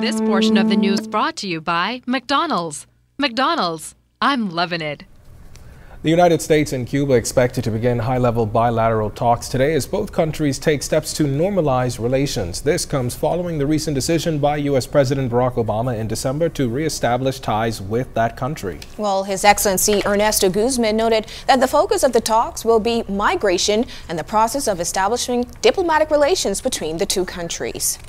This portion of the news brought to you by McDonald's. McDonald's, I'm loving it. The United States and Cuba expected to begin high-level bilateral talks today as both countries take steps to normalize relations. This comes following the recent decision by U.S. President Barack Obama in December to reestablish ties with that country. Well, His Excellency Ernesto Guzman noted that the focus of the talks will be migration and the process of establishing diplomatic relations between the two countries.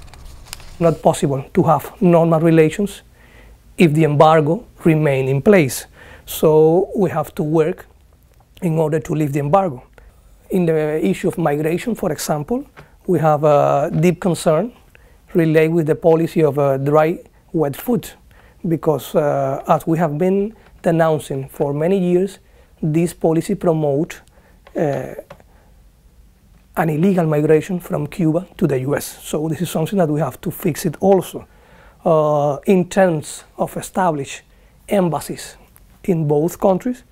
Not possible to have normal relations if the embargo remains in place. So we have to work in order to lift the embargo. In the issue of migration, for example, we have a deep concern related with the policy of dry, wet food, because as we have been denouncing for many years, this policy promotes an illegal migration from Cuba to the US. So this is something that we have to fix it also. In terms of establish embassies in both countries.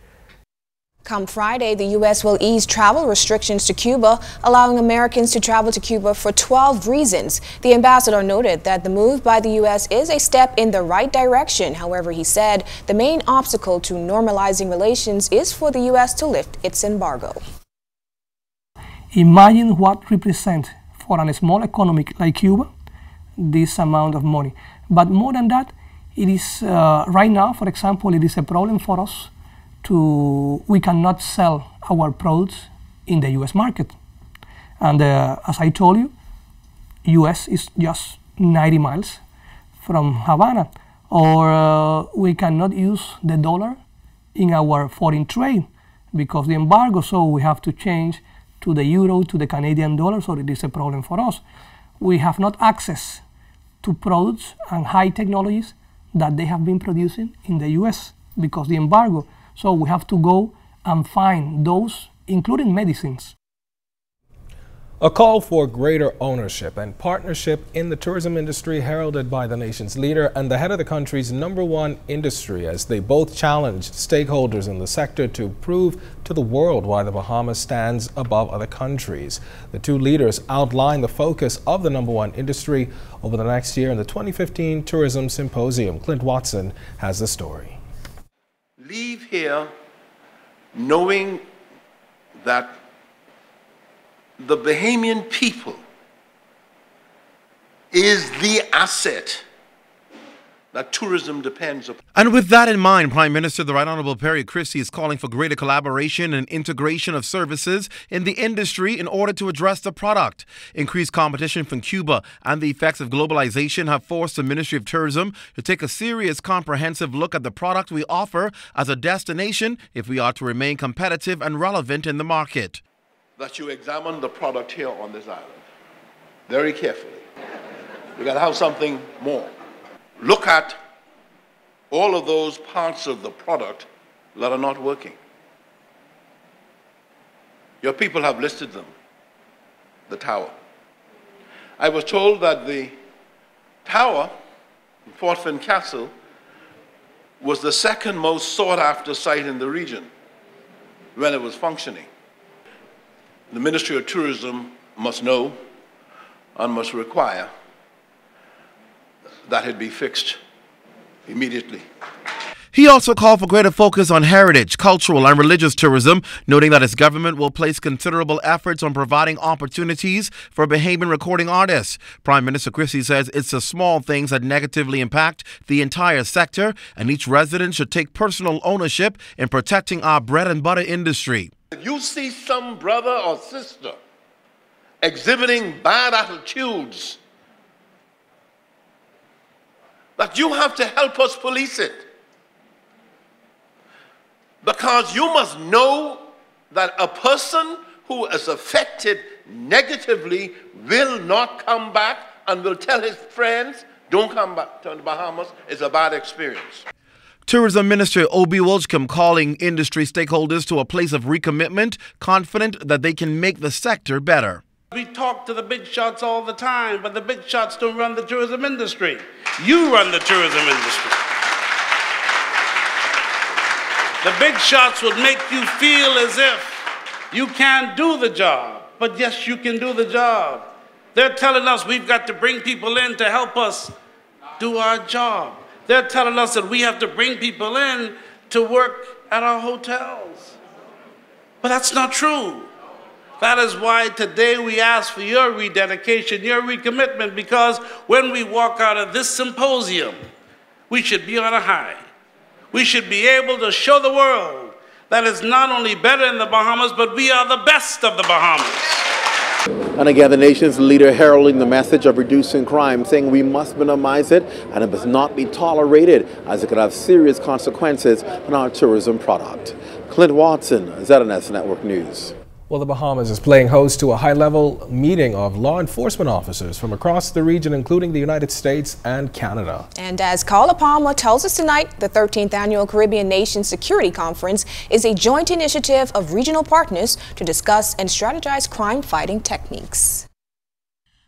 Come Friday, the U.S. will ease travel restrictions to Cuba, allowing Americans to travel to Cuba for 12 reasons. The ambassador noted that the move by the U.S. is a step in the right direction. However, he said the main obstacle to normalizing relations is for the U.S. to lift its embargo. Imagine what represents for a small economy like Cuba this amount of money. But more than that, it is right now, for example, it is a problem for us we cannot sell our products in the US market. And as I told you, US is just 90 miles from Havana, or we cannot use the dollar in our foreign trade because the embargo, so we have to change to the euro, to the Canadian dollar, so it is a problem for us. We have not access to products and high technologies that they have been producing in the US because the embargo. So we have to go and find those, including medicines. A call for greater ownership and partnership in the tourism industry heralded by the nation's leader and the head of the country's #1 industry as they both challenged stakeholders in the sector to prove to the world why the Bahamas stands above other countries. The two leaders outlined the focus of the #1 industry over the next year in the 2015 Tourism Symposium. Clint Watson has the story. Leave here knowing that the Bahamian people is the asset that tourism depends upon. And with that in mind, Prime Minister the Right Honorable Perry Christie is calling for greater collaboration and integration of services in the industry in order to address the product. Increased competition from Cuba and the effects of globalization have forced the Ministry of Tourism to take a serious, comprehensive look at the product we offer as a destination if we are to remain competitive and relevant in the market. That you examine the product here on this island very carefully. We got to have something more. Look at all of those parts of the product that are not working. Your people have listed them. The tower. I was told that the tower in Fort Finn Castle was the second most sought after site in the region when it was functioning. The Ministry of Tourism must know and must require that it be fixed immediately. He also called for greater focus on heritage, cultural and religious tourism, noting that his government will place considerable efforts on providing opportunities for Bahamian recording artists. Prime Minister Christie says it's the small things that negatively impact the entire sector, and each resident should take personal ownership in protecting our bread and butter industry. If you see some brother or sister exhibiting bad attitudes, that you have to help us police it. Because you must know that a person who is affected negatively will not come back and will tell his friends, don't come back to the Bahamas, it's a bad experience. Tourism Minister Obi Wilchcombe calling industry stakeholders to a place of recommitment, confident that they can make the sector better. We talk to the big shots all the time, but the big shots don't run the tourism industry. You run the tourism industry. The big shots would make you feel as if you can't do the job, but yes, you can do the job. They're telling us we've got to bring people in to help us do our job. They're telling us that we have to bring people in to work at our hotels. But that's not true. That is why today we ask for your rededication, your recommitment, because when we walk out of this symposium, we should be on a high. We should be able to show the world that it's not only better in the Bahamas, but we are the best of the Bahamas. And again, the nation's leader heralding the message of reducing crime, saying we must minimize it and it must not be tolerated as it could have serious consequences on our tourism product. Clint Watson, ZNS Network News. Well, the Bahamas is playing host to a high-level meeting of law enforcement officers from across the region, including the United States and Canada. And as Carla Palmer tells us tonight, the 13th Annual Caribbean Nations Security Conference is a joint initiative of regional partners to discuss and strategize crime-fighting techniques.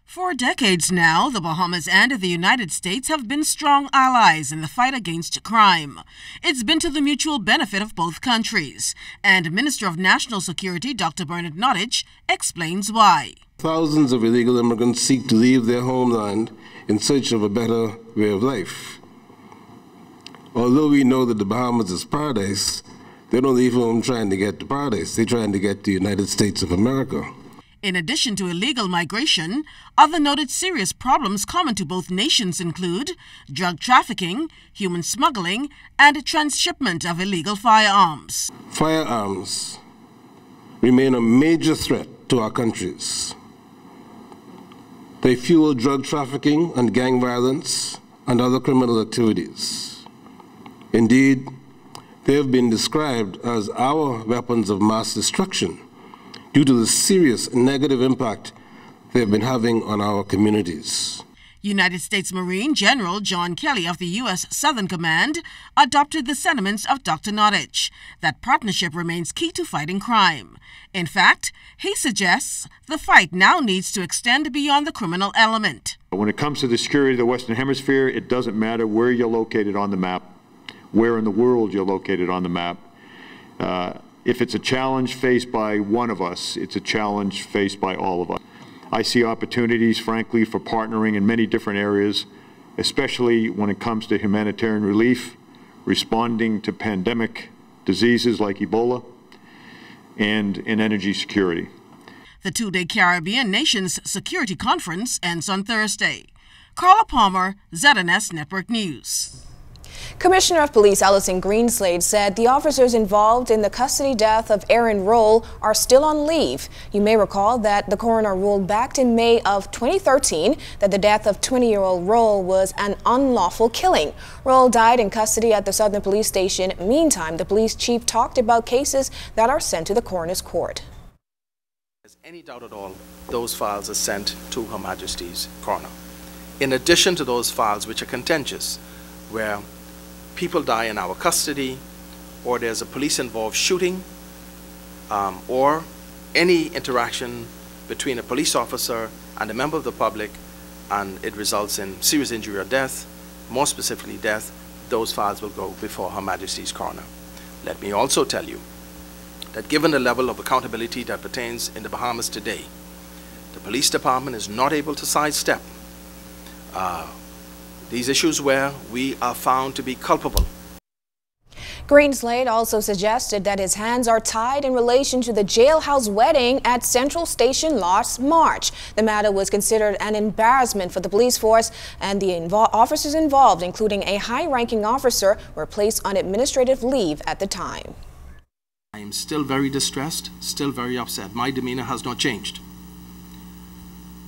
For decades now, the Bahamas and the United States have been strong allies in the fight against crime. It's been to the mutual benefit of both countries. And Minister of National Security, Dr. Bernard Nottage, explains why. Thousands of illegal immigrants seek to leave their homeland in search of a better way of life. Although we know that the Bahamas is paradise, they don't leave home trying to get to paradise. They're trying to get to the United States of America. In addition to illegal migration, other noted serious problems common to both nations include drug trafficking, human smuggling, and transshipment of illegal firearms. Firearms remain a major threat to our countries. They fuel drug trafficking and gang violence and other criminal activities. Indeed, they have been described as our weapons of mass destruction due to the serious negative impact they have been having on our communities. United States Marine General John Kelly of the U.S. Southern Command adopted the sentiments of Dr. Nottage that partnership remains key to fighting crime. In fact, he suggests the fight now needs to extend beyond the criminal element. When it comes to the security of the Western Hemisphere, it doesn't matter where you're located on the map, where in the world you're located on the map. If it's a challenge faced by one of us, it's a challenge faced by all of us. I see opportunities, frankly, for partnering in many different areas, especially when it comes to humanitarian relief, responding to pandemic diseases like Ebola, and in energy security. The two-day Caribbean Nations Security Conference ends on Thursday. Carla Palmer, ZNS Network News. Commissioner of Police Allison Greenslade said the officers involved in the custody death of Aaron Roll are still on leave. You may recall that the coroner ruled back in May of 2013 that the death of 20-year-old Roll was an unlawful killing. Roll died in custody at the Southern Police Station. Meantime, the police chief talked about cases that are sent to the coroner's court. There's any doubt at all, those files are sent to Her Majesty's coroner. In addition to those files which are contentious, where people die in our custody, or there's a police-involved shooting, or any interaction between a police officer and a member of the public, and it results in serious injury or death, more specifically death, those files will go before Her Majesty's coroner. Let me also tell you that given the level of accountability that pertains in the Bahamas today, the police department is not able to sidestep these issues where we are found to be culpable. Greenslade also suggested that his hands are tied in relation to the jailhouse wedding at Central Station last March. The matter was considered an embarrassment for the police force, and the officers involved, including a high-ranking officer, were placed on administrative leave at the time. I am still very distressed, still very upset. My demeanor has not changed.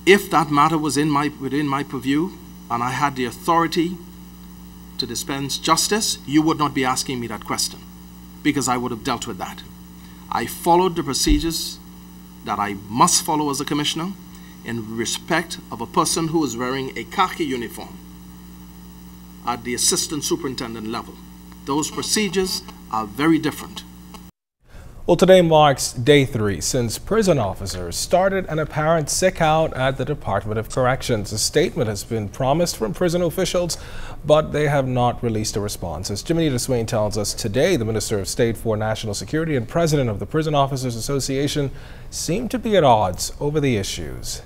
If that matter was within my purview, and I had the authority to dispense justice, you would not be asking me that question, because I would have dealt with that. I followed the procedures that I must follow as a commissioner in respect of a person who is wearing a khaki uniform at the assistant superintendent level. Those procedures are very different. Well, today marks day 3 since prison officers started an apparent sick out at the Department of Corrections. A statement has been promised from prison officials, but they have not released a response. As Jimmy Swain tells us, today the Minister of State for National Security and President of the Prison Officers Association seem to be at odds over the issues.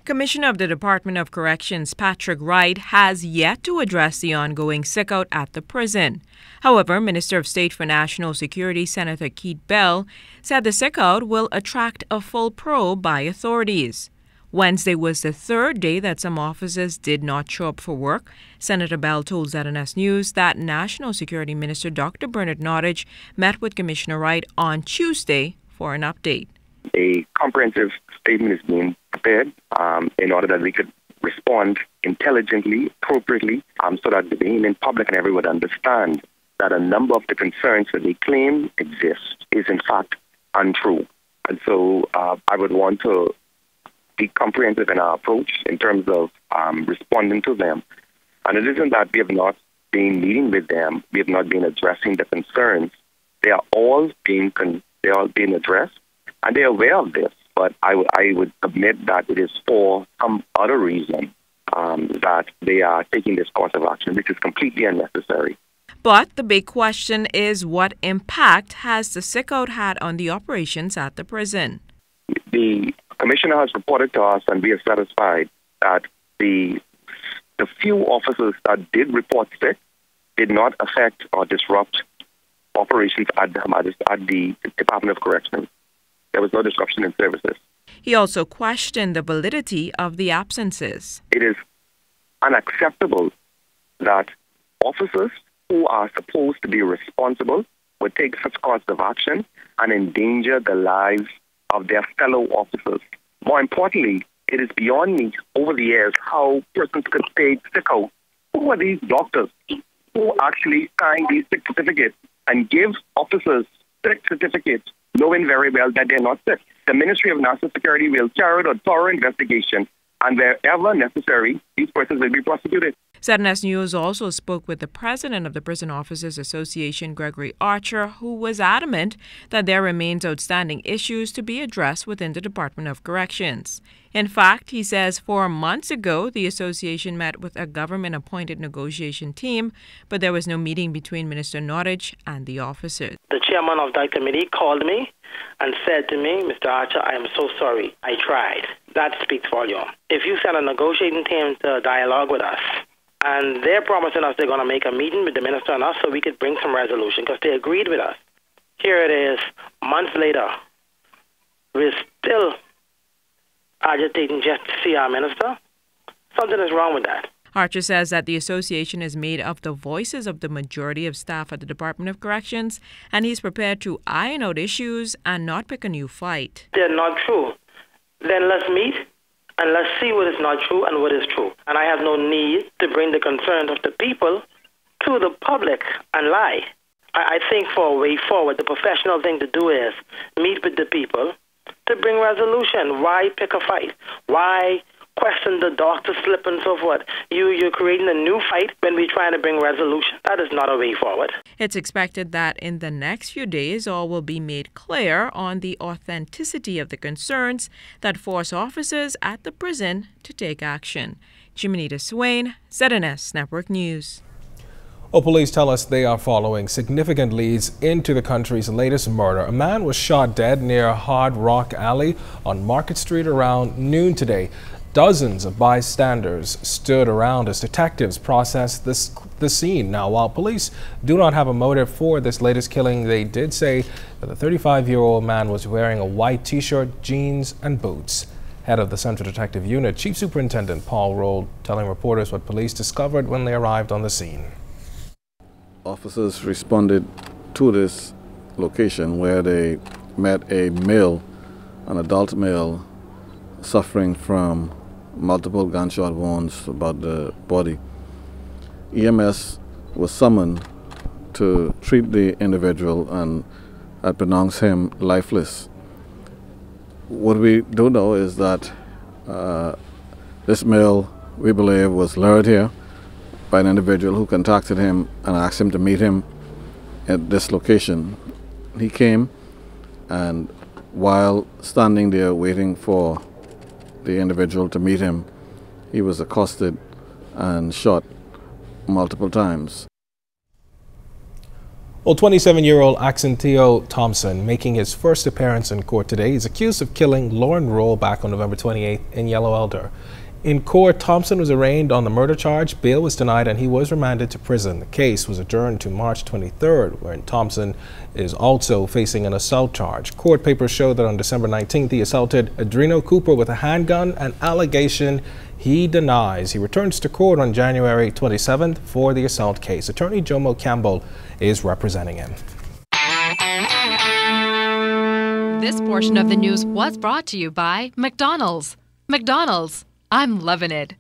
Commissioner of the Department of Corrections, Patrick Wright, has yet to address the ongoing sickout at the prison. However, Minister of State for National Security, Senator Keith Bell, said the sickout will attract a full probe by authorities. Wednesday was the third day that some officers did not show up for work. Senator Bell told ZNS News that National Security Minister Dr. Bernard Nottage met with Commissioner Wright on Tuesday for an update. A comprehensive statement is being prepared in order that we could respond intelligently, appropriately, so that the Bahamian public and everyone would understand that a number of the concerns that they claim exist is in fact untrue. And so I would want to be comprehensive in our approach in terms of responding to them. And it isn't that we have not been meeting with them, we have not been addressing the concerns. They are all being addressed, and they are aware of this. But I would admit that it is for some other reason that they are taking this course of action, which is completely unnecessary. But the big question is, what impact has the sickout had on the operations at the prison? The Commissioner has reported to us, and we are satisfied that the few officers that did report sick did not affect or disrupt operations at the Department of Corrections. There was no disruption in services. He also questioned the validity of the absences. It is unacceptable that officers who are supposed to be responsible would take such course of action and endanger the lives of their fellow officers. More importantly, it is beyond me over the years how persons could stay sick out. Who are these doctors who actually sign these sick certificates and give officers sick certificates knowing very well that they're not sick? The Ministry of National Security will carry out a thorough investigation, and wherever necessary, these persons will be prosecuted. ZNS News also spoke with the president of the Prison Officers Association, Gregory Archer, who was adamant that there remains outstanding issues to be addressed within the Department of Corrections. In fact, he says 4 months ago, the association met with a government-appointed negotiation team, but there was no meeting between Minister Nottage and the officers. The chairman of that committee called me and said to me, Mr. Archer, I am so sorry. I tried. That speaks volume. If you send a negotiating team to dialogue with us, and they're promising us they're going to make a meeting with the minister and us so we could bring some resolution because they agreed with us. Here it is, months later, we're still agitating just to see our minister. Something is wrong with that. Archer says that the association is made of the voices of the majority of staff at the Department of Corrections, and he's prepared to iron out issues and not pick a new fight. They're not true. Then let's meet and let's see what is not true and what is true. And I have no need to bring the concerns of the people to the public and lie. I think for a way forward, the professional thing to do is meet with the people to bring resolution. Why pick a fight? Why question the doctor slip and so forth? You're creating a new fight when we're trying to bring resolution. That is not a way forward. It's expected that in the next few days, all will be made clear on the authenticity of the concerns that force officers at the prison to take action. Jimenita Swain, ZNS Network News. Police tell us they are following significant leads into the country's latest murder. A man was shot dead near Hard Rock Alley on Market Street around noon today. Dozens of bystanders stood around as detectives processed the scene. Now, while police do not have a motive for this latest killing, they did say that the 35-year-old man was wearing a white t-shirt, jeans, and boots. Head of the Central Detective Unit, Chief Superintendent Paul Roll, telling reporters what police discovered when they arrived on the scene. Officers responded to this location where they met a male, an adult male, suffering from multiple gunshot wounds about the body. EMS was summoned to treat the individual and had pronounced him lifeless. What we do know is that this male, we believe, was lured here by an individual who contacted him and asked him to meet him at this location. He came, and while standing there waiting for the individual to meet him, he was accosted and shot multiple times. Well, 27-year-old Axantio Thompson, making his first appearance in court today, is accused of killing Lauren Roll back on November 28th in Yellow Elder. In court, Thompson was arraigned on the murder charge. Bail was denied and he was remanded to prison. The case was adjourned to March 23rd, wherein Thompson is also facing an assault charge. Court papers show that on December 19th, he assaulted Adreno Cooper with a handgun, an allegation he denies. He returns to court on January 27th for the assault case. Attorney Jomo Campbell is representing him. This portion of the news was brought to you by McDonald's. McDonald's, I'm loving it.